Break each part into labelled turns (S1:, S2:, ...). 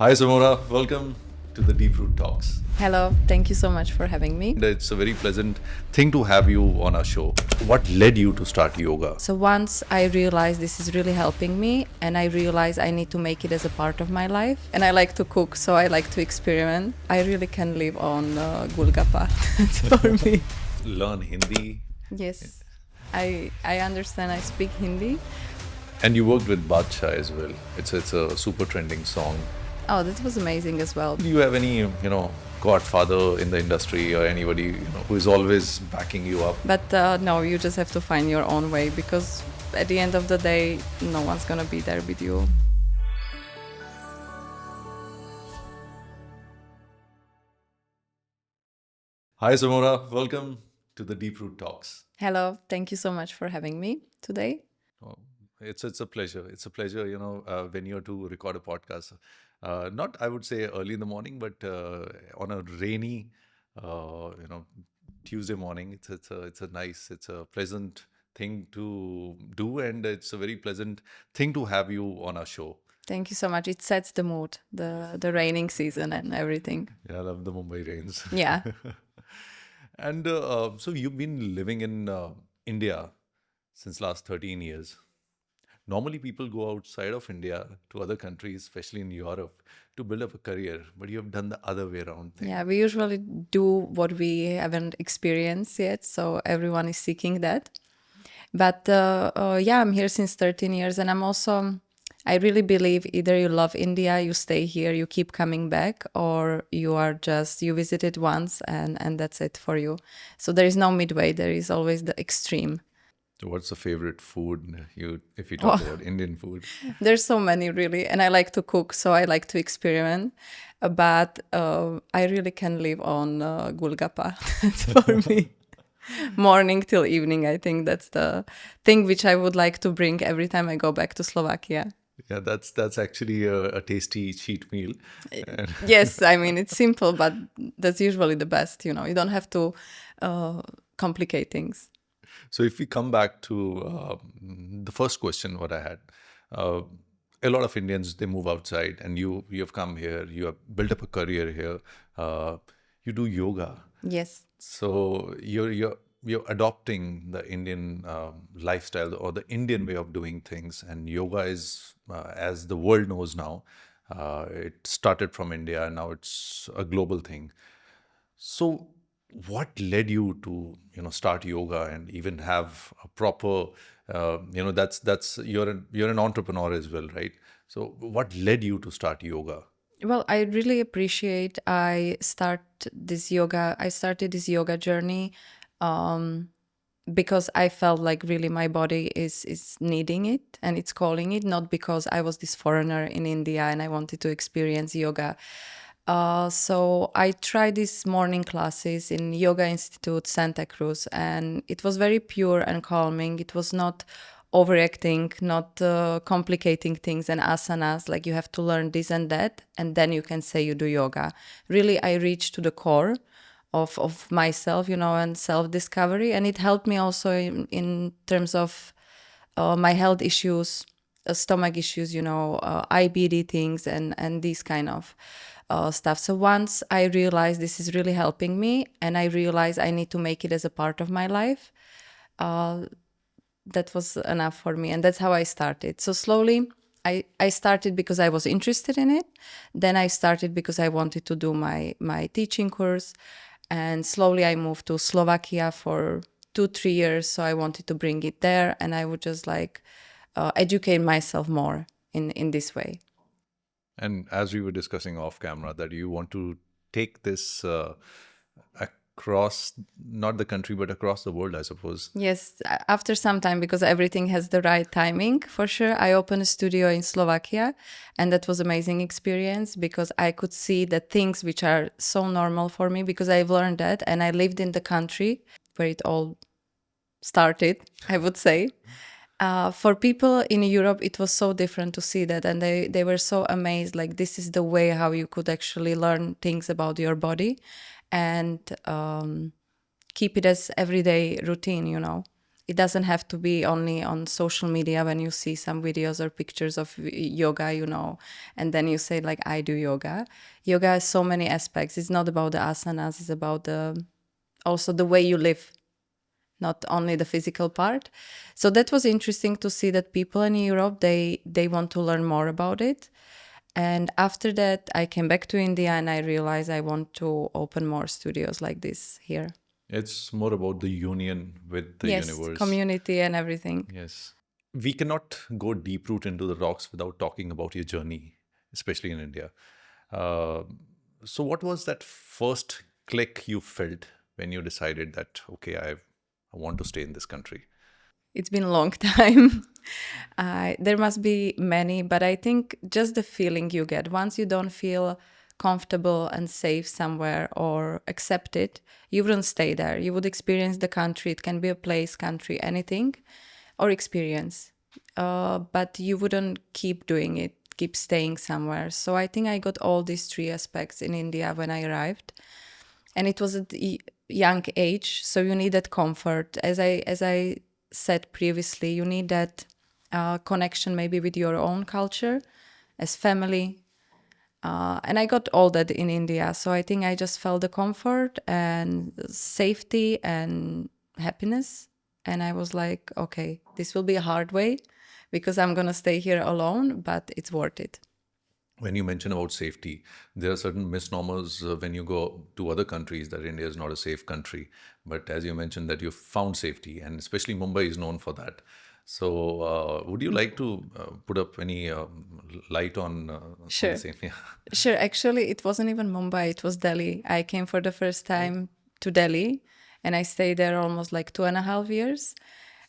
S1: Hi, Simona. Welcome to the Deep Root Talks.
S2: Hello, thank you so much for having me.
S1: It's a very pleasant thing to have you on our show. What led you to start yoga?
S2: So once I realized this is really helping me, and I realized I need to make it as a part of my life. And I like to cook, so I like to experiment. I really can live on Gulgappa for me.
S1: Learn Hindi.
S2: Yes, I understand. I speak Hindi.
S1: And you worked with Badshah as well. It's a super trending song.
S2: Oh, that was amazing as well.
S1: Do you have any, godfather in the industry or anybody, who is always backing you up?
S2: But no, you just have to find your own way, because at the end of the day, no one's gonna be there with you.
S1: Hi, Simona. Welcome to the Deep Root Talks.
S2: Hello, thank you so much for having me today.
S1: Oh, it's a pleasure. It's a pleasure, when you're to record a podcast. Not, I would say, early in the morning, but on a rainy, Tuesday morning. It's a pleasant thing to do, and it's a very pleasant thing to have you on our show.
S2: Thank you so much. It sets the mood, the raining season and everything.
S1: Yeah, I love the Mumbai rains.
S2: Yeah.
S1: And so you've been living in India since last 13 years. Normally, people go outside of India to other countries, especially in Europe, to build up a career. But you have done the other way around thing.
S2: Yeah, we usually do what we haven't experienced yet, so everyone is seeking that. But yeah, I'm here since 13 years, and I really believe either you love India, you stay here, you keep coming back, or you visit it once and that's it for you. So there is no midway, there is always the extreme.
S1: So, what's the favorite food if you talk about Indian food?
S2: There's so many, really, and I like to cook, so I like to experiment. But I really can live on Gulgappa. That's for me. Morning till evening, I think that's the thing which I would like to bring every time I go back to Slovakia.
S1: Yeah, that's actually a tasty cheat meal.
S2: Yes, I mean, it's simple, but that's usually the best, You don't have to complicate things.
S1: So if we come back to the first question, what I had, uh, a lot of Indians, they move outside, and you have come here, you have built up a career here, you do yoga.
S2: Yes.
S1: So you're adopting the Indian lifestyle or the Indian way of doing things, and yoga is, as the world knows now, it started from India, and now it's a global thing. So, what led you to start yoga and even have a proper that's you're an entrepreneur as well, right? So, what led you to start yoga?
S2: Well, I really appreciate I started this yoga journey because I felt like really my body is needing it and it's calling it, not because I was this foreigner in India and I wanted to experience yoga. So I tried these morning classes in Yoga Institute Santa Cruz, and it was very pure and calming. It was not overacting, not complicating things and asanas, like you have to learn this and that, and then you can say you do yoga. Really, I reached to the core of myself, and self-discovery. And it helped me also in terms of my health issues, stomach issues, IBD things and these kind of stuff. So once I realized this is really helping me, and I realized I need to make it as a part of my life, that was enough for me. And that's how I started. So slowly, I started because I was interested in it. Then I started because I wanted to do my teaching course. And slowly I moved to Slovakia for 2-3 years. So I wanted to bring it there, and I would just educate myself more in this way.
S1: And as we were discussing off camera, that you want to take this across not the country but across the world, I suppose.
S2: Yes, after some time, because everything has the right timing, for sure. I opened a studio in Slovakia, and that was amazing experience because I could see the things which are so normal for me, because I've learned that and I lived in the country where it all started, I would say. For people in Europe, it was so different to see that, and they were so amazed. Like, this is the way how you could actually learn things about your body and keep it as everyday routine. It doesn't have to be only on social media when you see some videos or pictures of yoga, and then you say like, I do yoga. Yoga has so many aspects. It's not about the asanas, it's about also the way you live, not only the physical part. So that was interesting to see that people in Europe, they want to learn more about it. And after that, I came back to India and I realized I want to open more studios like this here.
S1: It's more about the union with the
S2: Yes,
S1: universe.
S2: community and everything.
S1: Yes. We cannot go deep root into the rocks without talking about your journey, especially in India. Uh, so, what was that first click you felt when you decided that, okay, I want to stay in this country?
S2: It's been a long time. There must be many, but I think just the feeling you get once you don't feel comfortable and safe somewhere or accepted, you wouldn't stay there. You would experience the country. It can be a place, country, anything, or experience. But you wouldn't keep doing it, keep staying somewhere. So I think I got all these three aspects in India when I arrived. And it was at a young age, so you need that comfort. As I said previously, you need that connection maybe with your own culture as family. And I got all that in India. So I think I just felt the comfort and safety and happiness. And I was like, okay, this will be a hard way because I'm going to stay here alone, but it's worth it.
S1: When you mention about safety, there are certain misnomers when you go to other countries that India is not a safe country. But as you mentioned, that you found safety, and especially Mumbai is known for that. So, would you like to put up any light on the
S2: Sure.
S1: same? Yeah.
S2: Sure. Actually, it wasn't even Mumbai, it was Delhi. I came for the first time to Delhi and I stayed there almost like 2.5 years.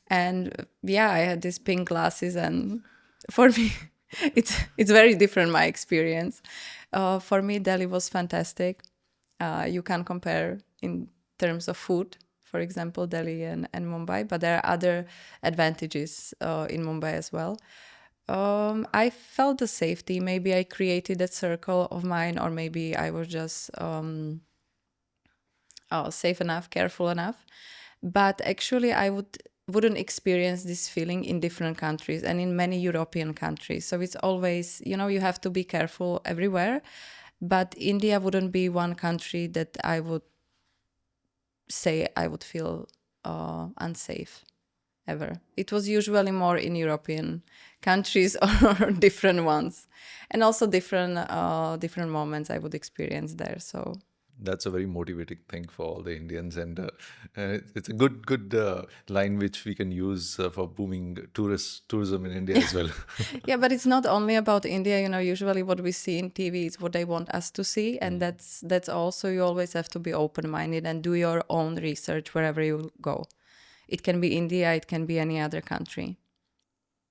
S2: And yeah, I had these pink glasses, and for me, it's very different my experience. For me, Delhi was fantastic. You can compare in terms of food, for example, Delhi and Mumbai, but there are other advantages in Mumbai as well. I felt the safety. Maybe I created that circle of mine, or maybe I was just safe enough, careful enough. But actually, wouldn't experience this feeling in different countries and in many European countries. So it's always, you have to be careful everywhere. But India wouldn't be one country that I would say I would feel unsafe ever. It was usually more in European countries or different ones, and also different moments I would experience there. So
S1: That's a very motivating thing for all the Indians, and it's a good line which we can use for booming tourism in India as well.
S2: yeah, but it's not only about India. Usually what we see in TV is what they want us to see, and that's also, you always have to be open minded and do your own research wherever you go. It can be India, it can be any other country.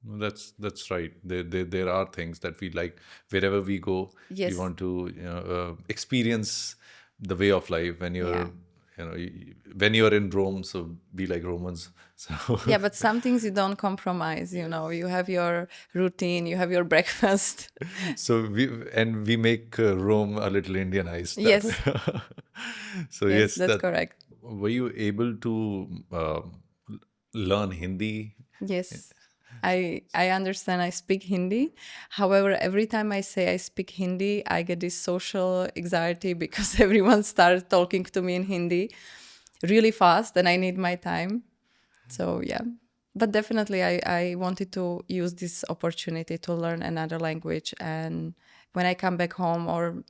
S1: No, that's right. There are things that we like wherever we go. We
S2: Yes.
S1: want to experience the way of life. When
S2: Yeah.
S1: when you're in Rome, so be like Romans. So
S2: Yeah, but some things you don't compromise. You have your routine, you have your breakfast.
S1: so we make Rome a little Indianized that
S2: Yes,
S1: way. So
S2: yes,
S1: yes,
S2: that's
S1: that
S2: correct.
S1: were you able to learn Hindi?
S2: Yes. I understand, I speak Hindi. However, every time I say I speak Hindi, I get this social anxiety because everyone starts talking to me in Hindi really fast and I need my time. So, yeah. But definitely, I wanted to use this opportunity to learn another language. And when I come back home, or,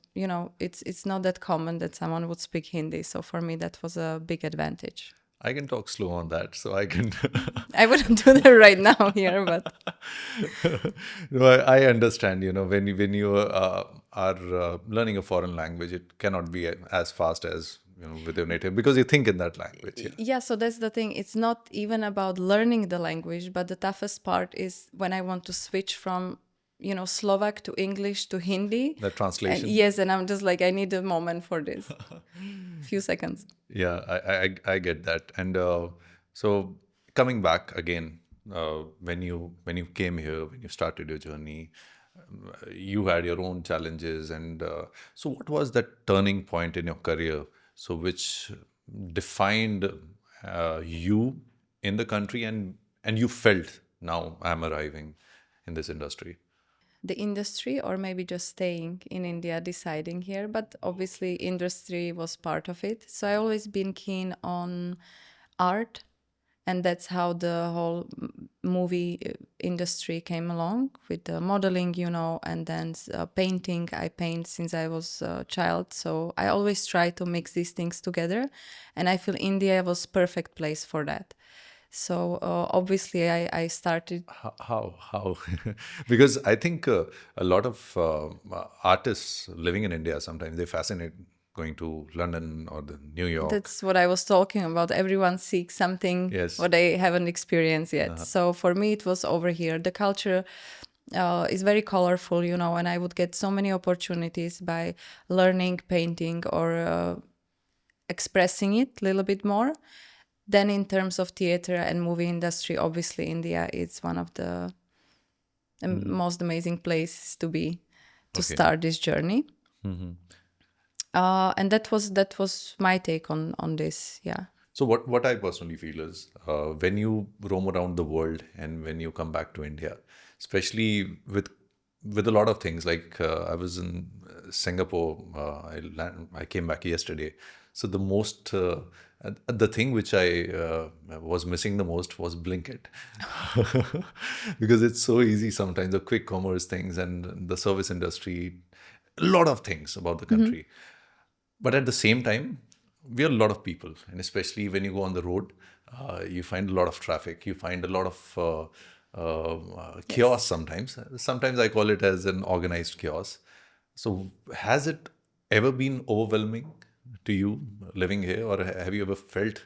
S2: it's not that common that someone would speak Hindi. So for me, that was a big advantage.
S1: I can talk slow on that, so I can.
S2: I wouldn't do that right now here, but
S1: No, I understand. When you are learning a foreign language, it cannot be as fast as with your native because you think in that language. Yeah,
S2: yeah, so that's the thing. It's not even about learning the language, but the toughest part is when I want to switch from, Slovak to English to Hindi.
S1: the
S2: And
S1: translation.
S2: yes, and I'm just like, I need a moment for this. Few seconds.
S1: Yeah, I get that. And so coming back again, when you came here, when you started your journey, you had your own challenges, and so what was that turning point in your career? So which defined you in the country, and you felt now I'm arriving in this industry?
S2: The industry, or maybe just staying in India, deciding here, but obviously industry was part of it. So I always been keen on art, and that's how the whole movie industry came along with the modeling, and then painting. I paint since I was a child, so I always try to mix these things together, and I feel India was perfect place for that. So obviously I started.
S1: How? Because I think a lot of artists living in India, sometimes they fascinate going to London or the New York.
S2: That's what I was talking about. Everyone seeks something
S1: Yes.
S2: what they haven't experienced yet. So for me, it was over here. The culture is very colorful, and I would get so many opportunities by learning painting or expressing it a little bit more. Then in terms of theater and movie industry, obviously India is one of the most amazing places to be to
S1: Okay.
S2: start this journey. And that was my take on this. Yeah.
S1: So what I personally feel is when you roam around the world and when you come back to India, especially with a lot of things, like I was in Singapore, I came back yesterday. So the thing which I was missing the most was Blinkit, because it's so easy sometimes, the quick commerce things and the service industry, a lot of things about the country. But at the same time, we are a lot of people, and especially when you go on the road, you find a lot of traffic. You find a lot of chaos sometimes. Sometimes I call it as an organized chaos. So, has it ever been overwhelming to you living here, or have you ever felt,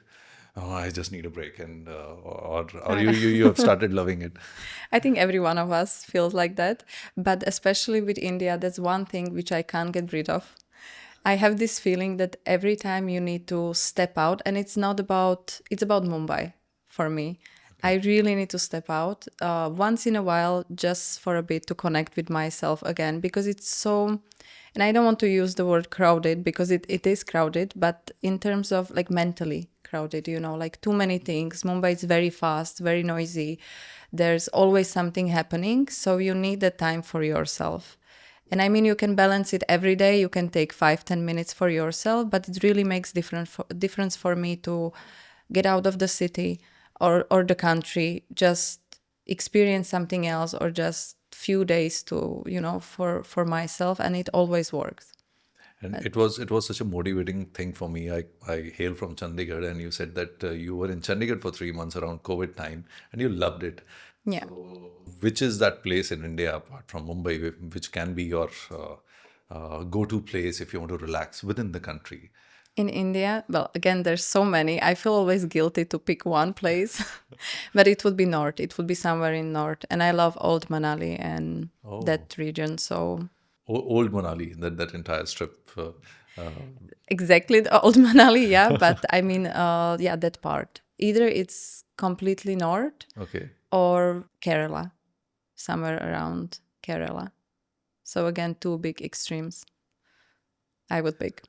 S1: oh, I just need a break, and or you have started loving it?
S2: I think every one of us feels like that, but especially with India, that's one thing which I can't get rid of. I have this feeling that every time you need to step out, and it's about Mumbai for me. I really need to step out once in a while, just for a bit to connect with myself again, because it's so, and I don't want to use the word crowded because it is crowded, but in terms of like mentally crowded, like too many things. Mumbai is very fast, very noisy. There's always something happening. So you need the time for yourself. And I mean, you can balance it every day. You can take 5-10 minutes for yourself, but it really makes difference for me to get out of the city or the country, just experience something else, or just few days to for myself, and it always works.
S1: And it was such a motivating thing for me. I hail from Chandigarh, and you said that you were in Chandigarh for 3 months around COVID time, and you loved it.
S2: Yeah.
S1: Which is that place in India apart from Mumbai, which can be your go-to place if you want to relax within the country?
S2: In India, well, again, there's so many. I feel always guilty to pick one place, but it would be north. It would be somewhere in north, and I love Old Manali and
S1: Oh,
S2: that region. So
S1: Old Manali, that entire strip. Uh,
S2: exactly the Old Manali, yeah. But I mean, yeah, that part. Either it's completely north
S1: okay.
S2: or Kerala, somewhere around Kerala. So again, two big extremes I would pick.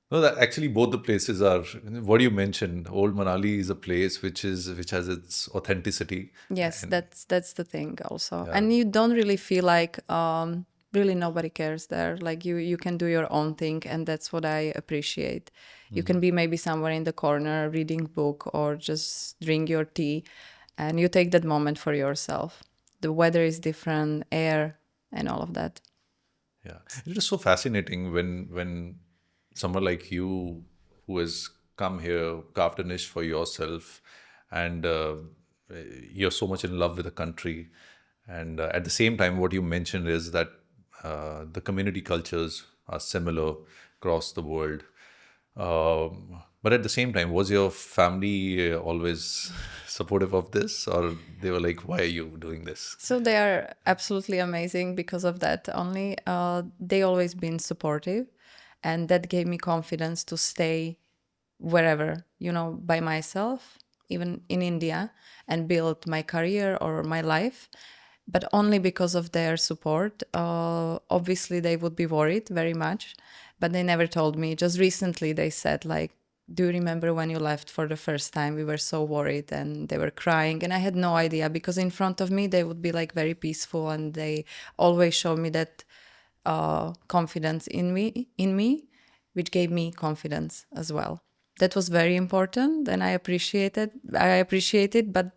S1: No, that actually both the places are what you mentioned. Old Manali is a place which has its authenticity,
S2: Yes,
S1: and
S2: that's the thing also.
S1: yeah.
S2: And you don't really feel like really nobody cares there. Like you can do your own thing, and that's what I appreciate. You can be maybe somewhere in the corner reading book or just drink your tea, and you take that moment for yourself. The weather is different, air and all of that.
S1: Yeah, it is so fascinating when someone like you who has come here, carved a niche for yourself, and you're so much in love with the country, and at the same time, what you mentioned is that the community cultures are similar across the world. But at the same time, was your family always supportive of this, or they were like, "Why are you doing this?"
S2: So they are absolutely amazing because of that only. They always been supportive, and that gave me confidence to stay wherever, by myself, even in India, and build my career or my life. But only because of their support. Obviously, they would be worried very much, but they never told me. Just recently, they said, like, do you remember when you left for the first time? We were so worried and they were crying. And I had no idea because in front of me, they would be like very peaceful and they always showed me that confidence in me, which gave me confidence as well. That was very important and I appreciated, but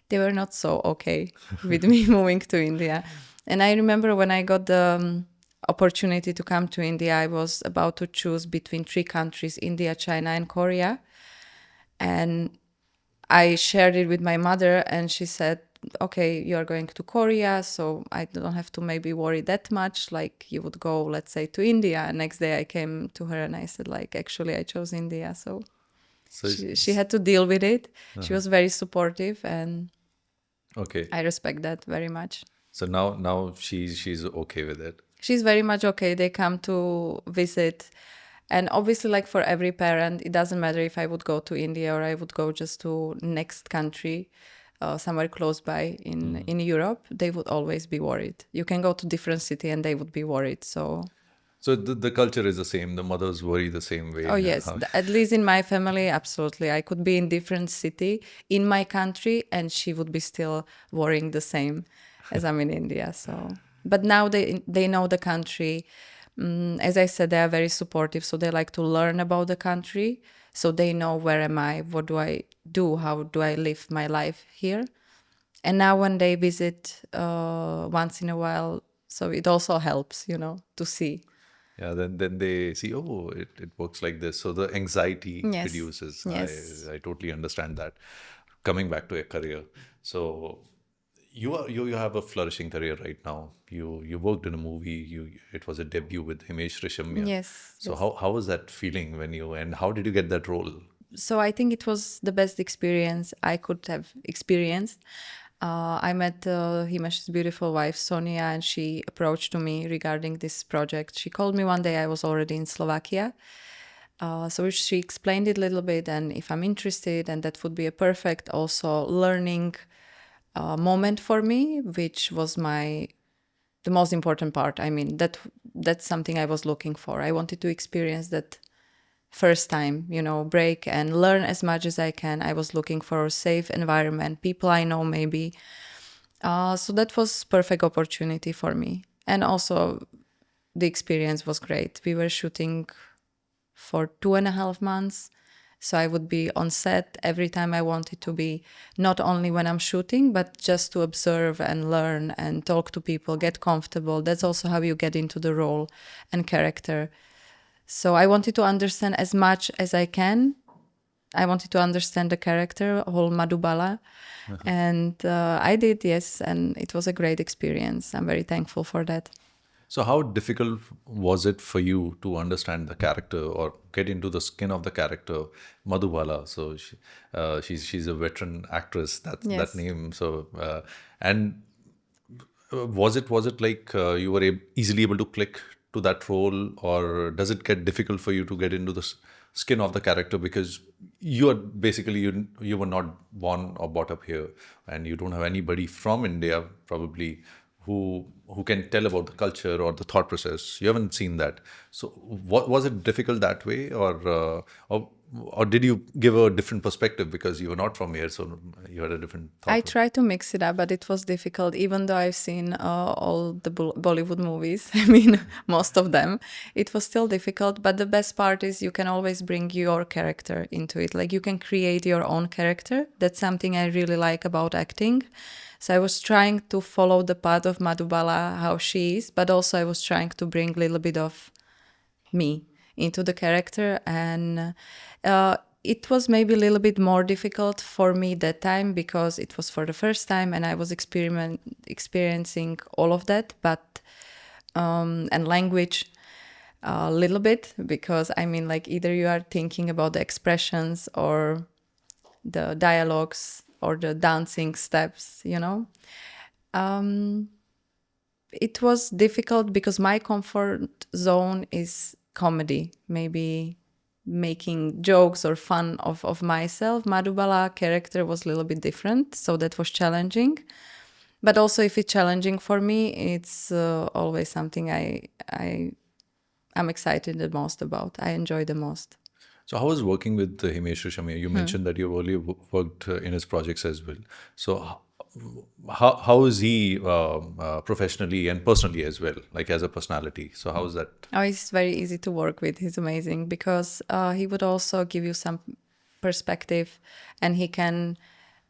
S2: they were not so okay with me moving to India. And I remember when I got the opportunity to come to India, I was about to choose between three countries, India, China, and Korea. And I shared it with my mother, and she said, okay, you're going to Korea, so I don't have to maybe worry that much. Like you would go, let's say, to India. And next day I came to her and I said, like, actually, I chose India. So
S1: So
S2: she had to deal with it. She
S1: uh-huh.
S2: was very supportive, and
S1: Okay.
S2: I respect that very much.
S1: So now she's okay with it.
S2: She's very much okay. They come to visit. And obviously, like for every parent, it doesn't matter if I would go to India or I would go just to next country, somewhere close by in Europe, they would always be worried. You can go to different city and they would be worried. So,
S1: So the culture is the same. The mothers worry the same
S2: oh
S1: way.
S2: yes, at least in my family, absolutely. I could be in different city in my country and she would be still worrying the same as I'm in India. So, but now they know the country. As I said, they are very supportive, so they like to learn about the country, so they know where am I, what do I do, how do I live my life here. And now when they visit once in a while, so it also helps, to see.
S1: Yeah, then they see, oh, it works like this. So the anxiety
S2: Yes,
S1: reduces.
S2: yes,
S1: I totally understand that. Coming back to your career, so you have a flourishing career right now. You worked in a movie. It was a debut with Himesh Reshammiya.
S2: yes,
S1: So
S2: yes.
S1: how was that feeling when you and how did you get that role?
S2: So I think it was the best experience I could have experienced. I met Himesh's beautiful wife Sonia, and she approached to me regarding this project. She called me one day. I was already in Slovakia, so she explained it a little bit, and if I'm interested, and that would be a perfect also learning moment for me, which was the most important part. I mean, that's something I was looking for. I wanted to experience that first time, break and learn as much as I can. I was looking for a safe environment, people I know maybe. So that was perfect opportunity for me. And also the experience was great. We were shooting for 2.5 months. So I would be on set every time I wanted to be, not only when I'm shooting, but just to observe and learn and talk to people, get comfortable. That's also how you get into the role and character. So I wanted to understand as much as I can. I wanted to understand the character, whole Madhubala. And I did, yes. And it was a great experience. I'm very thankful for that.
S1: So how difficult was it for you to understand the character or get into the skin of the character, Madhubala? So she's a veteran actress. That
S2: Yes.
S1: name. So and was it like you were easily able to click to that role, or does it get difficult for you to get into the skin of the character because you are basically you were not born or brought up here, and you don't have anybody from India probably who can tell about the culture or the thought process. You haven't seen that. So what was it difficult that way, or did you give a different perspective because you were not from here, so you had a different
S2: I
S1: thought?
S2: tried to mix it up, but it was difficult, even though I've seen all the Bollywood movies. I mean, most of them. It was still difficult, but the best part is you can always bring your character into it. Like you can create your own character. That's something I really like about acting. So I was trying to follow the path of Madhubala, how she is, but also I was trying to bring a little bit of me into the character. And it was maybe a little bit more difficult for me that time because it was for the first time and I was experiencing all of that, but and language a little bit, because I mean, like, either you are thinking about the expressions or the dialogues or the dancing steps, it was difficult because my comfort zone is comedy, maybe making jokes or fun of myself. Madhubala character was a little bit different, so that was challenging. But also, if it's challenging for me, it's always something I'm excited the most about. I enjoy the most.
S1: So how was working with Himesh Reshammiya? You
S2: Hmm.
S1: mentioned that you've only worked in his projects as well. So how is he professionally and personally as well, like as a personality? So how is that?
S2: Oh, he's very easy to work with. He's amazing because he would also give you some perspective, and he can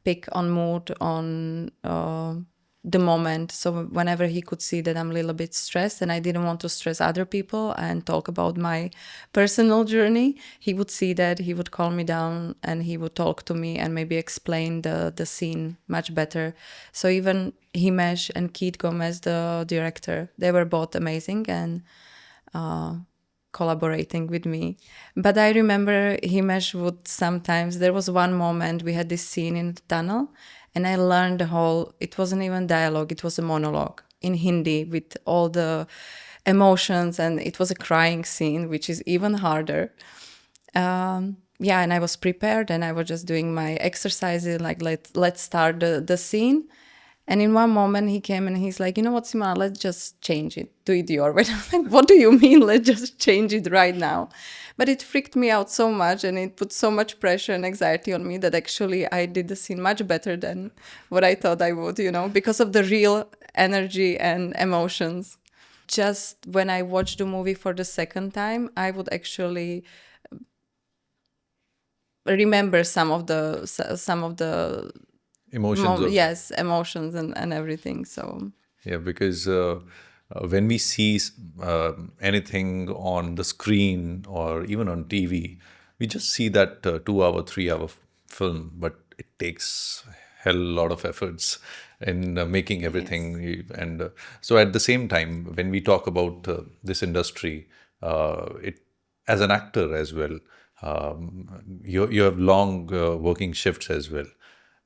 S2: pick on mood, on the moment. So whenever he could see that I'm a little bit stressed and I didn't want to stress other people and talk about my personal journey, he would see that, he would calm me down, and he would talk to me and maybe explain the scene much better. So even Himesh and Keith Gomez, the director, they were both amazing and collaborating with me. But I remember Himesh would sometimes, there was one moment we had this scene in the tunnel, and I learned the whole, it wasn't even dialogue, it was a monologue in Hindi with all the emotions, and it was a crying scene, which is even harder. Yeah, and I was prepared and I was just doing my exercises, like let's start the scene. And in one moment he came and he's like, you know what, Simona, let's just change it. Do it your way. I'm like, what do you mean? Let's just change it right now. But it freaked me out so much and it put so much pressure and anxiety on me that actually I did the scene much better than what I thought I would, because of the real energy and emotions. Just when I watched the movie for the second time, I would actually remember some of the
S1: Emotions of
S2: yes, emotions and everything. So
S1: Yeah, because when we see anything on the screen or even on TV, we just see that 2 hour, 3 hour film, but it takes hell lot of efforts in making
S2: yes,
S1: everything. And so at the same time, when we talk about this industry, it as an actor as well, you have long working shifts as well,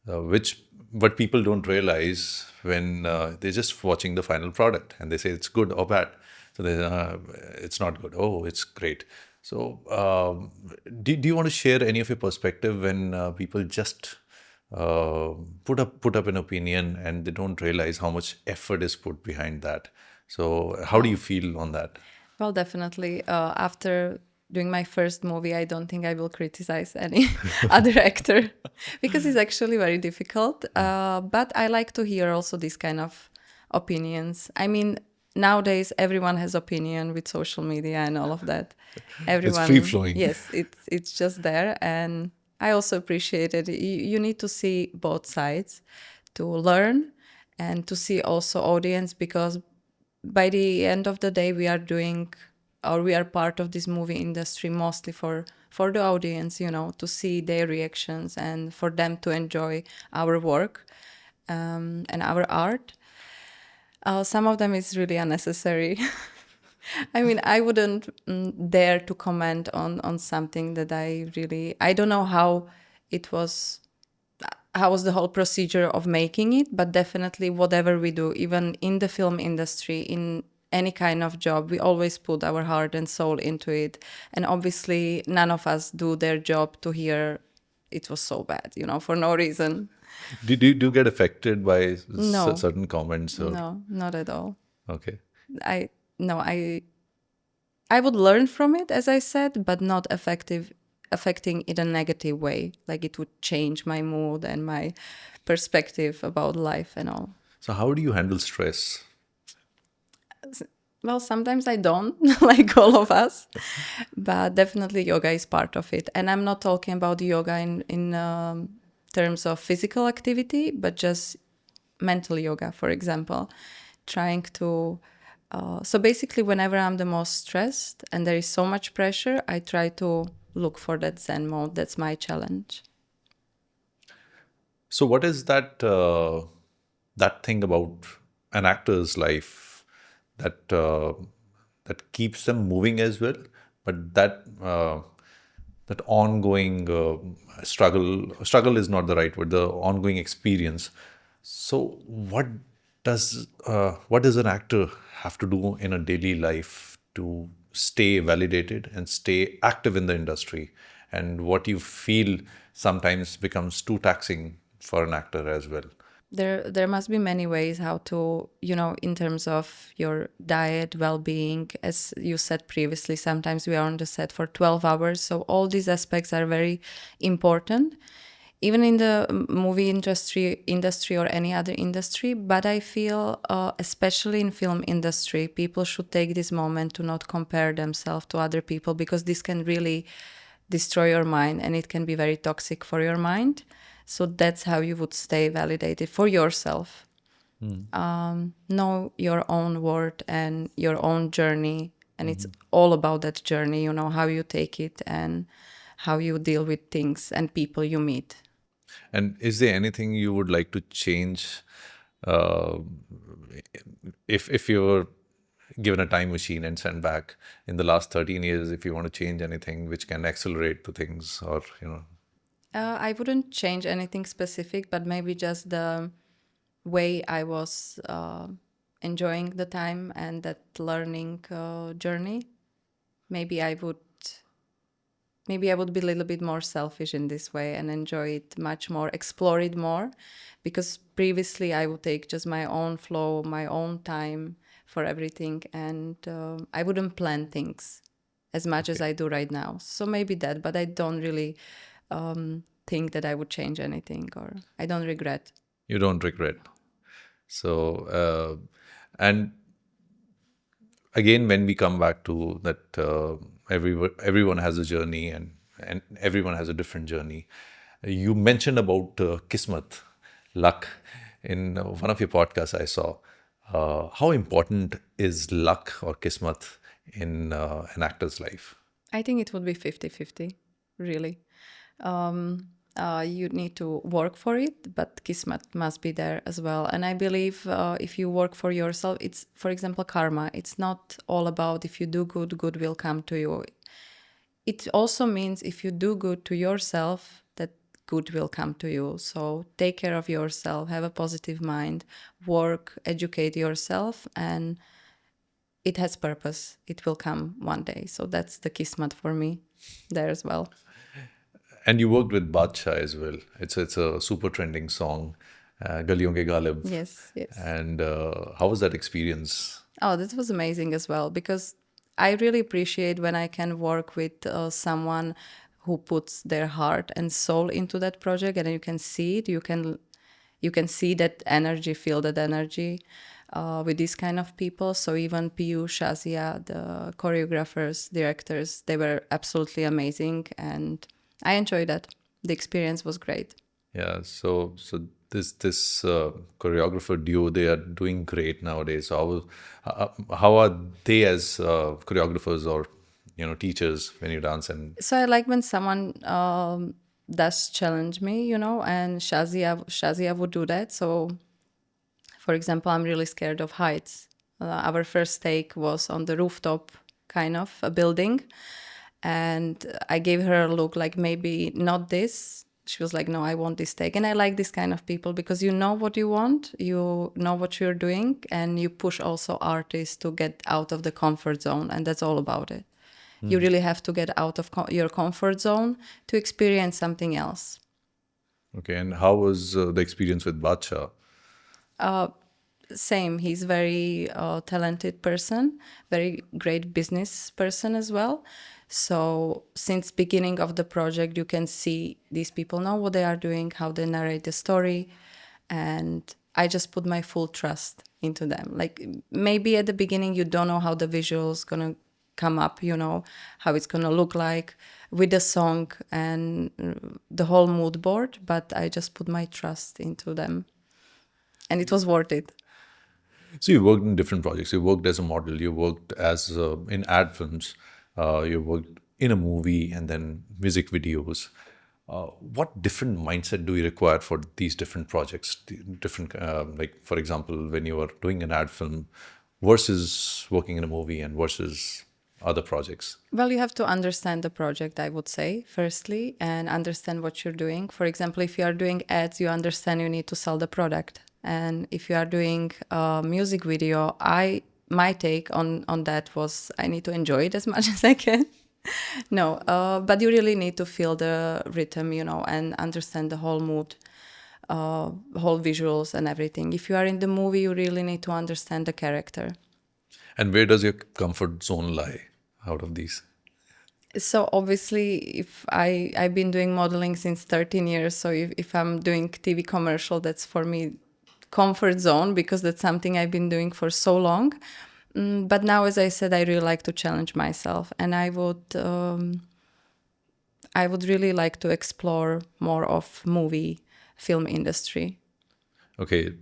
S1: which what people don't realize when they're just watching the final product and they say it's good or bad. So they it's not good. Oh, it's great. So do you want to share any of your perspective when people just uh, put up an opinion and they don't realize how much effort is put behind that? So how do you
S2: well,
S1: feel on that?
S2: well, definitely. After doing my first movie, I don't think I will criticize any other actor because it's actually very difficult. But I like to hear also these kind of opinions. I mean, nowadays everyone has opinion with social media and all of that.
S1: It's free
S2: Everyone,
S1: flowing.
S2: yes, it's just there, and I also appreciate it. You need to see both sides to learn and to see also audience, because by the end of the day we are doing, or we are part of this movie industry mostly for the audience, to see their reactions and for them to enjoy our work, and our art. Some of them is really unnecessary. I mean, I wouldn't dare to comment on something that I don't know how was the whole procedure of making it, but definitely whatever we do, even in the film industry, in any kind of job, we always put our heart and soul into it. And obviously none of us do their job to hear it was so bad, for no reason.
S1: Do you get affected by
S2: No,
S1: certain comments or
S2: no, not at all.
S1: okay?
S2: I no, I would learn from it, as I said, but not affecting in a negative way. Like it would change my mood and my perspective about life and all.
S1: So how do you handle stress?
S2: Well, sometimes I don't, like all of us, but definitely yoga is part of it. And I'm not talking about yoga in terms of physical activity, but just mental yoga, for example, trying to. So basically, whenever I'm the most stressed and there is so much pressure, I try to look for that Zen mode. That's my challenge.
S1: So, what is that thing about an actor's life that that keeps them moving as well, but that ongoing struggle is not the right word. The ongoing experience. So, what does an actor have to do in a daily life to stay validated and stay active in the industry? And what you feel sometimes becomes too taxing for an actor as well.
S2: There must be many ways how to, in terms of your diet, well-being. As you said previously, sometimes we are on the set for 12 hours, so all these aspects are very important, even in the movie industry or any other industry. But I feel, especially in film industry, people should take this moment to not compare themselves to other people, because this can really destroy your mind, and it can be very toxic for your mind. So that's how you would stay validated for yourself. Know your own worth and your own journey, and it's all about that journey, how you take it and how you deal with things and people you meet.
S1: And is there anything you would like to change, uh, if you're given a time machine and sent back in the last 13 years, if you want to change anything which can accelerate the things, or
S2: I wouldn't change anything specific, but maybe just the way I was enjoying the time and that learning journey. Maybe I would maybe I would be a little bit more selfish in this way and enjoy it much more, explore it more, because previously I would take just my own flow, my own time for everything, and I wouldn't plan things as much as
S1: okay,
S2: I do right now. So maybe that, but I don't really think that I would change anything, or I don't regret.
S1: you don't regret. So, and again, when we come back to that, everyone has a journey, and everyone has a different journey. You mentioned about kismat, luck, in one of your podcasts I saw. How important is luck or kismat in an actor's life?
S2: I think it would be 50-50, really. You need to work for it, but kismet must be there as well. And I believe if you work for yourself, it's, for example, karma. It's not all about if you do good, good will come to you. It also means if you do good to yourself, that good will come to you. So take care of yourself, have a positive mind, work, educate yourself, and it has purpose. It will come one day. So that's the kismet for me there as well.
S1: And you worked with Badshah as well. It's a super trending song, Galiyon Ke Galib.
S2: Yes, yes.
S1: And how was that experience?
S2: Oh, that was amazing as well, because I really appreciate when I can work with someone who puts their heart and soul into that project, and you can see it. You can see that energy, feel that energy with these kind of people. So even Piyu, Shazia, the choreographers, directors, they were absolutely amazing, and I enjoyed that. The experience was great.
S1: Yeah, so this choreographer duo, they are doing great nowadays. So how are they as choreographers, or teachers, when you dance? And
S2: So I like when someone does challenge me, and Shazia would do that. So, for example, I'm really scared of heights. Our first take was on the rooftop, kind of a building, and I gave her a look like maybe not this. She was like, "No, I want this take," and I like this kind of people, because you know what you want, you know what you're doing, and you push also artists to get out of the comfort zone, and that's all about it. You really have to get out of your comfort zone to experience something else.
S1: okay, and how was the experience with Badshah?
S2: Same, he's very talented person, very great business person as well. So since beginning of the project, you can see these people know what they are doing, how they narrate the story, and I just put my full trust into them. Like, maybe at the beginning you don't know how the visuals gonna come up, how it's gonna look like with the song and the whole mood board, but I just put my trust into them, and it was worth it.
S1: So you worked in different projects. You worked as a model. You worked as in ad films. You worked in a movie, and then music videos. What different mindset do you require for these different projects? Different, like for example, when you are doing an ad film versus working in a movie, and versus other projects.
S2: Well, you have to understand the project, I would say, firstly, and understand what you're doing. For example, if you are doing ads, you understand you need to sell the product. And if you are doing a music video, my take on that was I need to enjoy it as much as I can. No, but you really need to feel the rhythm, and understand the whole mood. whole visuals and everything. If you are in the movie, you really need to understand the character.
S1: And where does your comfort zone lie out of these?
S2: So obviously, if I've been doing modeling since 13 years, so if I'm doing TV commercial, that's for me comfort zone, because that's something I've been doing for so long. But now, as I said, I really like to challenge myself, and I would really like to explore more of movie film industry.
S1: Okay,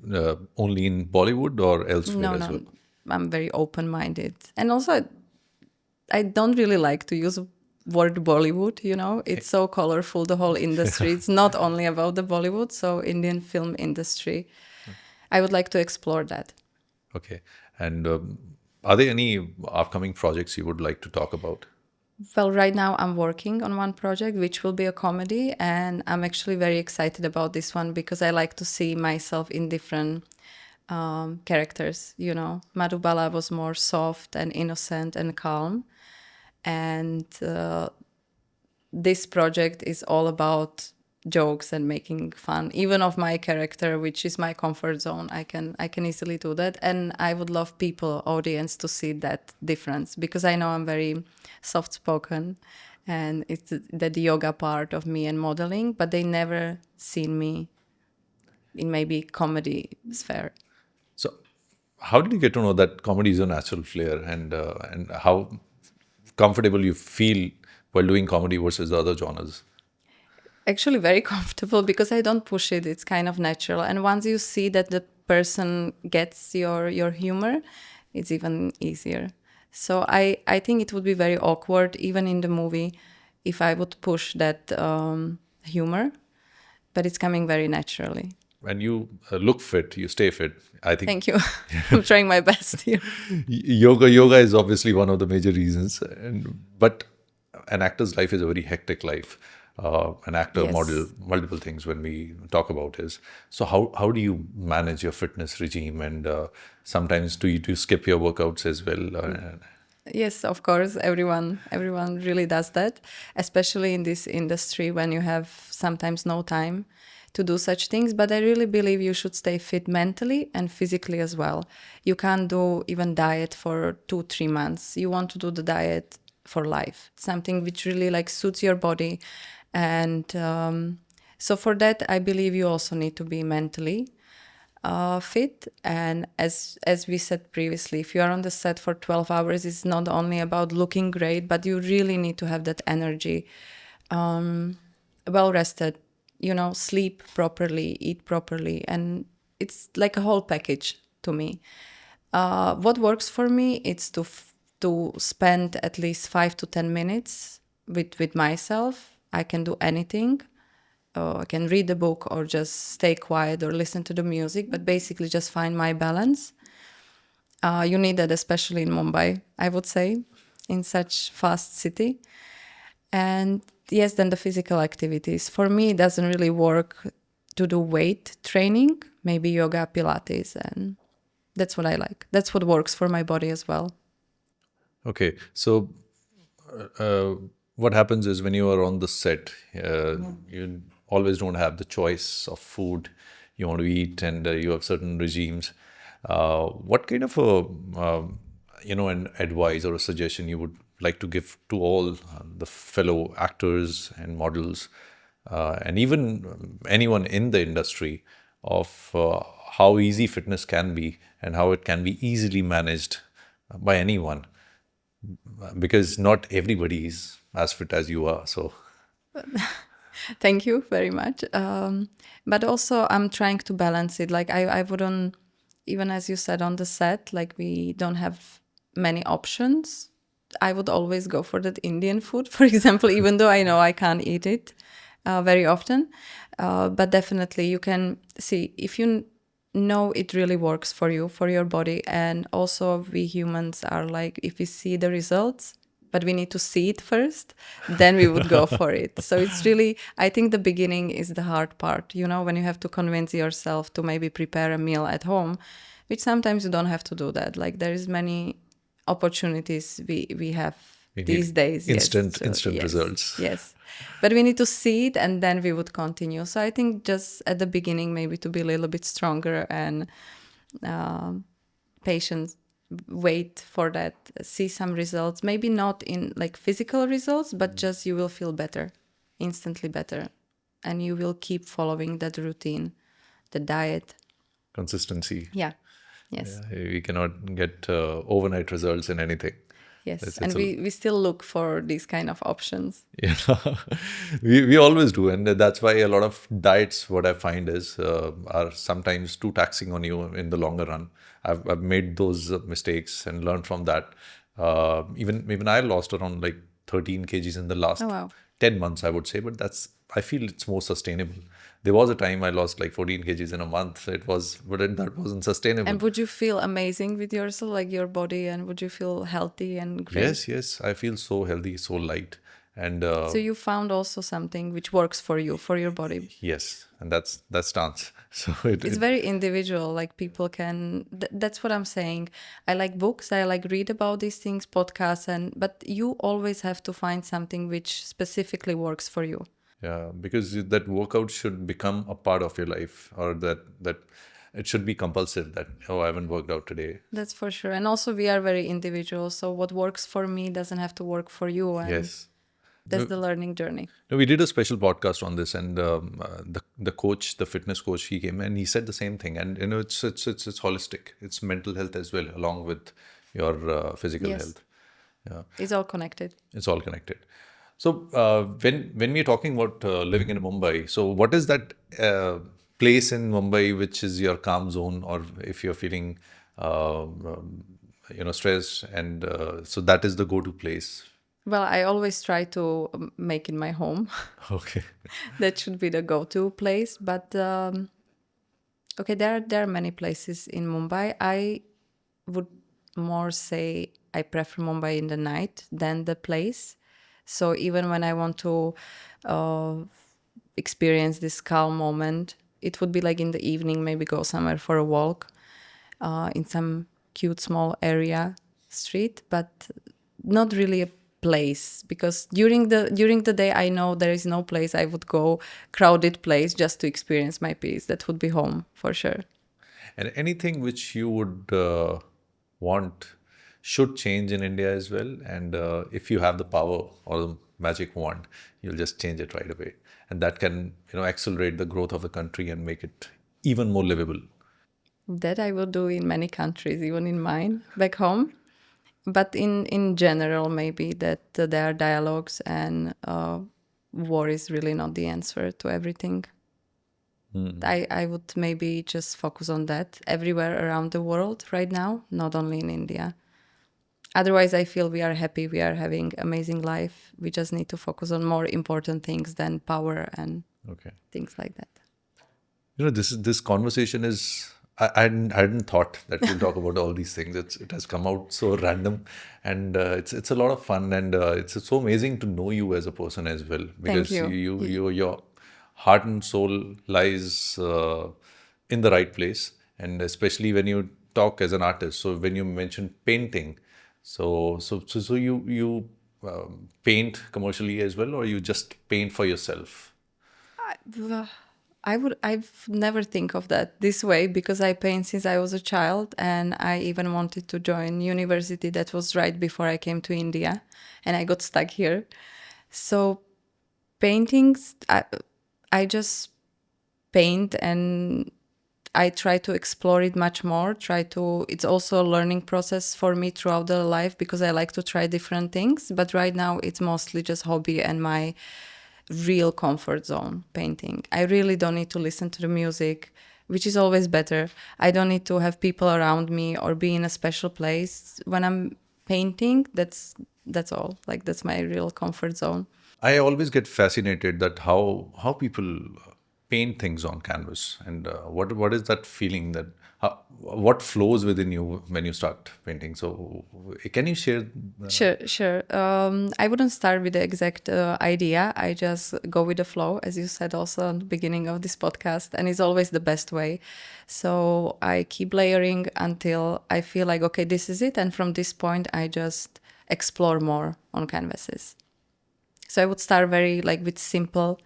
S1: only in Bollywood or elsewhere
S2: No,
S1: as well?
S2: no, I'm very open-minded, and also I don't really like to use word Bollywood. It's so colorful, the whole industry. It's not only about the Bollywood, so Indian film industry. I would like to explore that.
S1: Okay. And are there any upcoming projects you would like to talk about?
S2: Well, right now I'm working on one project which will be a comedy, and I'm actually very excited about this one because I like to see myself in different characters. Madhubala was more soft and innocent and calm, and this project is all about jokes and making fun, even of my character, which is my comfort zone. I can easily do that, and I would love people, audience, to see that difference, because I know I'm very soft spoken, and it's the yoga part of me and modeling, but they never seen me in maybe comedy sphere.
S1: So, how did you get to know that comedy is a natural flair, and how comfortable you feel while doing comedy versus the other genres?
S2: Actually very comfortable, because I don't push it. It's kind of natural. And once you see that the person gets your humor, it's even easier. So I think it would be very awkward, even in the movie, if I would push that humor, but it's coming very naturally.
S1: And you look fit, you stay fit. I think
S2: Thank you. I'm trying my best here.
S1: yoga is obviously one of the major reasons, but an actor's life is a very hectic life. An actor model
S2: Yes.
S1: multiple things when we talk about his. So how do you manage your fitness regime, and sometimes do you skip your workouts as well?
S2: Yes, of course. Everyone really does that, especially in this industry when you have sometimes no time to do such things. But I really believe you should stay fit mentally and physically as well. You can't do even diet for 2-3 months. You want to do the diet for life, something which really like suits your body, and so for that, I believe you also need to be mentally fit. And as we said previously, if you are on the set for 12 hours, it's not only about looking great, but you really need to have that energy, well rested, sleep properly, eat properly, and it's like a whole package to me. What works for me is to spend at least 5 to 10 minutes with myself. I can do anything. I can read a book or just stay quiet or listen to the music, but basically just find my balance. You need that, especially in Mumbai, I would say, in such fast city. And yes, then the physical activities. For me, it doesn't really work to do weight training, maybe yoga, Pilates, and that's what I like. That's what works for my body as well.
S1: Okay, so uh, what happens is when you are on the set, you always don't have the choice of food you want to eat, and you have certain regimes. What kind of an advice or a suggestion you would like to give to all the fellow actors and models, and even anyone in the industry, of how easy fitness can be and how it can be easily managed by anyone, because not everybody is as fit as you are. So,
S2: Thank you very much. But also, I'm trying to balance it. Like, I wouldn't, even as you said on the set, like, we don't have many options. I would always go for that Indian food, for example, even though I know I can't eat it very often. But definitely, you can see if you know it really works for you, for your body. And also, we humans are like, if we see the results, but we need to see it first, then we would go for it. So it's really, I think the beginning is the hard part, when you have to convince yourself to maybe prepare a meal at home, which sometimes you don't have to do that. Like, there is many opportunities we have
S1: We
S2: these
S1: need
S2: days. Yes,
S1: instant
S2: yes,
S1: results.
S2: yes. But we need to see it, and then we would continue. So I think just at the beginning, maybe to be a little bit stronger and patient, wait for that, see some results. Maybe not in like physical results, but just you will feel better, instantly better, and you will keep following that routine, the diet.
S1: Consistency.
S2: Yeah. Yes.
S1: Yeah, we cannot get overnight results in anything.
S2: Yes.
S1: It's
S2: And we still look for these kind of options.
S1: yeah, we always do, and that's why a lot of diets, what I find is, are sometimes too taxing on you in the longer run. I've made those mistakes and learned from that. Even I lost around like 13 kgs in the
S2: Oh,
S1: last
S2: wow.
S1: 10 months, I would say, but that's, I feel it's more sustainable. There was a time I lost like 14 kgs in a month. That wasn't sustainable.
S2: And would you feel amazing with yourself, like your body, and would you feel healthy and great?
S1: Yes, I feel so healthy, so light, and
S2: So you found also something which works for you, for your body.
S1: yes, and that's dance. So
S2: It's very individual. Like people can. That's what I'm saying. I like books. I like read about these things, podcasts, and but you always have to find something which specifically works for you.
S1: yeah, because that workout should become a part of your life, or that it should be compulsive. That, oh, I haven't worked out today.
S2: That's for sure. And also, we are very individual. So what works for me doesn't have to work for you, and
S1: Yes.
S2: that's the learning journey.
S1: No, we did a special podcast on this, and the coach, the fitness coach, he came and he said the same thing. And it's holistic. It's mental health as well, along with your physical
S2: Yes,
S1: health. Yeah,
S2: it's all connected.
S1: it's all connected. So when we're talking about living in Mumbai, so what is that place in Mumbai which is your calm zone, or if you're feeling stressed, and so that is the go-to place.
S2: Well, I always try to make it my home.
S1: Okay.
S2: That should be the go-to place. But okay, there are many places in Mumbai. I would more say I prefer Mumbai in the night than the place. So even when I want to uh, experience this calm moment, it would be like in the evening, maybe go somewhere for a walk in some cute small area street, but not really a place, because during the day I know there is no place I would go, crowded place, just to experience my peace. That would be home for sure.
S1: And anything which you would want should change in India as well. And if you have the power or the magic wand, you'll just change it right away. And that can, accelerate the growth of the country and make it even more livable.
S2: That I will do in many countries, even in mine back home. But in general, maybe that there are dialogues, and war is really not the answer to everything. I would maybe just focus on that everywhere around the world right now, not only in India. Otherwise, I feel we are happy, we are having amazing life. We just need to focus on more important things than power and
S1: Okay.
S2: things like that.
S1: This conversation is, I hadn't thought that we'll talk about all these things. It has come out so random, and it's a lot of fun, and it's so amazing to know you as a person as well,
S2: Thank
S1: because
S2: you.
S1: your heart and soul lies in the right place, and especially when you talk as an artist. So when you mentioned painting, so you paint commercially as well, or you just paint for yourself?
S2: I've never think of that this way, because I paint since I was a child, and I even wanted to join university. That was right before I came to India, and I got stuck here. So paintings, I just paint, and I try to explore it much more. It's also a learning process for me throughout the life, because I like to try different things. But right now it's mostly just hobby and my real comfort zone, painting. I really don't need to listen to the music, which is always better. I don't need to have people around me or be in a special place. When I'm painting, that's all. Like that's my real comfort zone.
S1: I always get fascinated that how people paint things on canvas, and what is that feeling, that what flows within you when you start painting. So can you share?
S2: Sure. I wouldn't start with the exact idea. I just go with the flow, as you said also at the beginning of this podcast, and it's always the best way. So I keep layering until I feel like, okay, this is it. And from this point, I just explore more on canvases. So I would start very like with simple,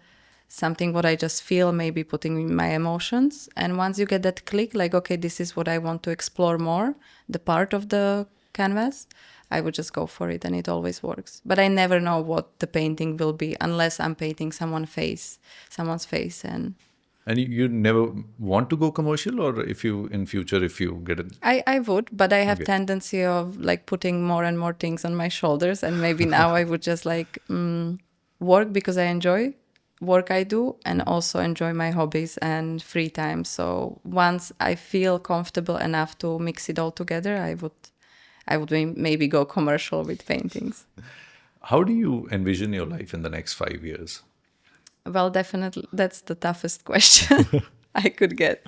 S2: something what I just feel, maybe putting in my emotions. And once you get that click, like, okay, this is what I want to explore more, the part of the canvas, I would just go for it, and it always works. But I never know what the painting will be unless I'm painting someone's face.
S1: And you never want to go commercial, or if you in future if you get it?
S2: I would, but I have
S1: Okay.
S2: tendency of like putting more and more things on my shoulders, and maybe now I would just like work because I enjoy work I do, and also enjoy my hobbies and free time. So once I feel comfortable enough to mix it all together, I would maybe go commercial with paintings.
S1: How do you envision your life in the next 5 years?
S2: Well, definitely, that's the toughest question I could get.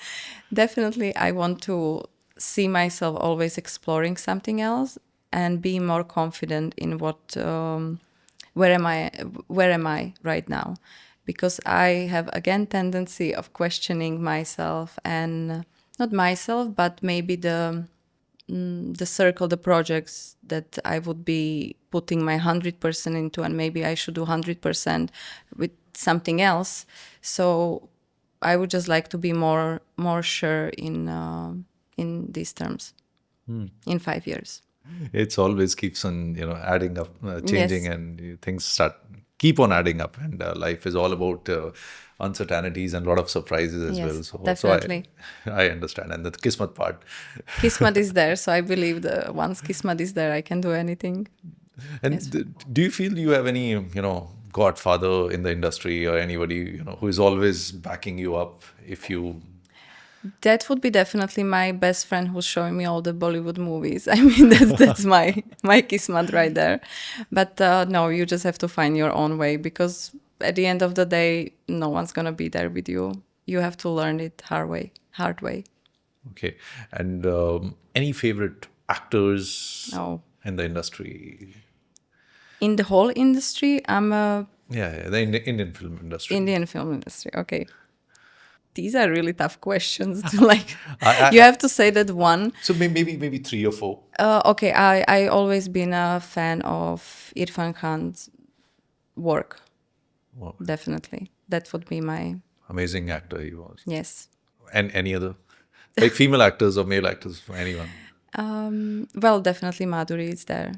S2: Definitely, I want to see myself always exploring something else and be more confident in where am I, where am I right now? Because I have again tendency of questioning myself, and not myself, but maybe the circle, the projects that I would be putting my 100% into, and maybe I should do 100% with something else. So I would just like to be more sure in these terms in 5 years.
S1: It's always keeps on adding up, changing,
S2: Yes,
S1: and things start keep on adding up, and life is all about uncertainties and a lot of surprises as well.
S2: yes,
S1: So I
S2: definitely.
S1: I understand, and the kismat part.
S2: Kismet is there, so I believe the once Kismet is there, I can do anything.
S1: And
S2: Yes.
S1: do you feel you have any godfather in the industry, or anybody who is always backing you up if you?
S2: That would be definitely my best friend who's showing me all the Bollywood movies. I mean, that's my kismat right there. But no, you just have to find your own way, because at the end of the day, no one's gonna be there with you. You have to learn it hard way.
S1: Okay, and any favorite actors
S2: Oh,
S1: in the industry?
S2: in the whole industry, I'm a
S1: Yeah, the Indian film industry.
S2: Indian film industry. Okay, these are really tough questions. To like, you
S1: I
S2: have to say that one.
S1: so maybe 3 or 4.
S2: Okay, I always been a fan of Irfan Khan's work.
S1: Wow,
S2: Definitely. That would be my
S1: amazing actor he was.
S2: yes.
S1: And any other, like female actors or male actors, anyone?
S2: Well, definitely Madhuri is there.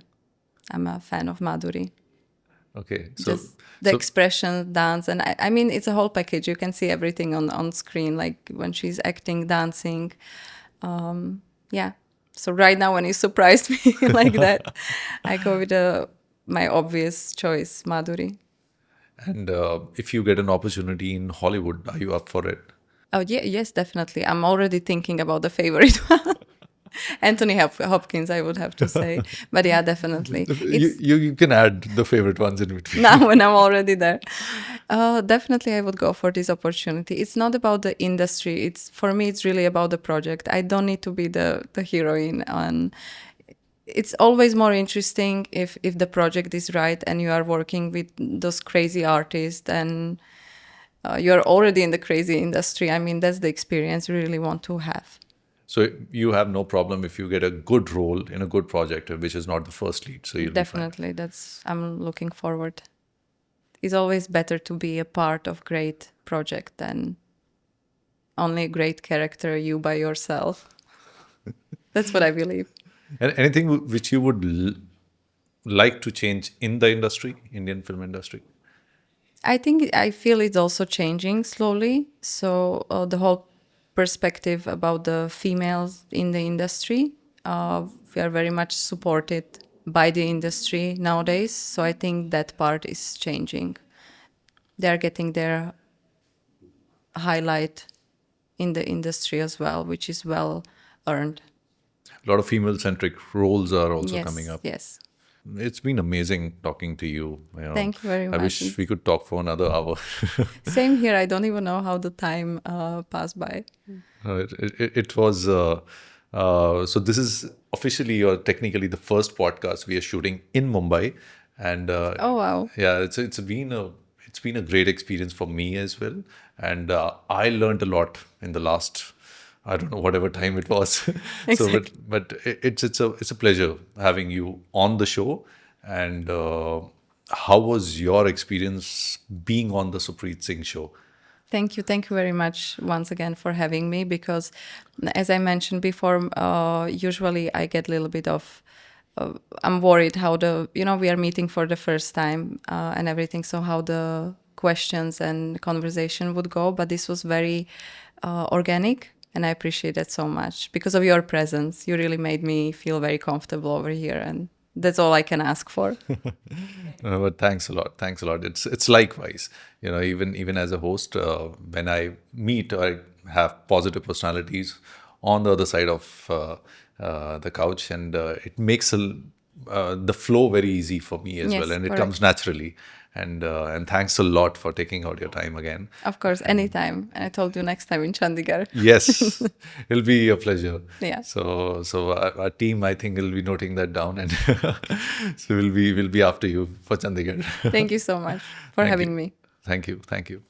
S2: I'm a fan of Madhuri.
S1: Okay,
S2: Just the
S1: so
S2: expression, dance, and I mean, it's a whole package. You can see everything on screen, like when she's acting, dancing. Yeah. So right now, when you surprised me like that, I go with my obvious choice, Madhuri.
S1: and if you get an opportunity in Hollywood, are you up for it?
S2: Oh yeah, yes, definitely. I'm already thinking about the favorite one. Anthony Hopkins, I would have to say. But yeah, definitely.
S1: You,
S2: It's
S1: you you can add the favorite ones in between.
S2: now when I'm already there. Definitely, I would go for this opportunity. It's not about the industry. It's for me. It's really about the project. I don't need to be the heroine. And it's always more interesting if the project is right and you are working with those crazy artists, and you're already in the crazy industry. I mean, that's the experience you really want to have.
S1: So you have no problem if you get a good role in a good project, which is not the first lead. So you'll be fine.
S2: Definitely, that's I'm looking forward. It's always better to be a part of great project than only a great character you by yourself. That's what I believe.
S1: And anything which you would like to change in the industry, Indian film industry?
S2: I feel it's also changing slowly. So the whole perspective about the females in the industry, we are very much supported by the industry nowadays. So I think that part is changing. They are getting their highlight in the industry as well, which is well earned.
S1: A lot of female-centric roles are also coming
S2: Yes,
S1: up.
S2: yes.
S1: It's been amazing talking to you.
S2: Thank you very
S1: I
S2: much.
S1: wish we could talk for another hour.
S2: Same here. I don't even know how the time passed by.
S1: It was so. This is officially or technically the first podcast we are shooting in Mumbai, and
S2: Oh, wow.
S1: yeah, it's been a great experience for me as well, and I learned a lot in the last. I don't know whatever time it was. So,
S2: Exactly.
S1: but it's a pleasure having you on the show, And how was your experience being on the Supreet Singh Show?
S2: Thank you. Thank you very much once again for having me because, as I mentioned before, usually I get a little bit of, I'm worried how we are meeting for the first time and everything. So, how the questions and conversation would go. But this was very organic. And I appreciate that so much because of your presence. You really made me feel very comfortable over here. And that's all I can ask for.
S1: But thanks a lot. Thanks a lot. It's likewise. Even as a host, when I meet or have positive personalities on the other side of the couch, and it makes the flow very easy for me as well,
S2: Yes,
S1: and it
S2: correct.
S1: comes naturally. And thanks a lot for taking out your time again.
S2: Of course, anytime. And I told you next time in Chandigarh.
S1: Yes, it'll be a pleasure.
S2: Yeah.
S1: So our team, I think, will be noting that down, and so we'll be after you for Chandigarh.
S2: Thank you so much for
S1: Thank
S2: having
S1: you.
S2: me.
S1: Thank you. Thank you.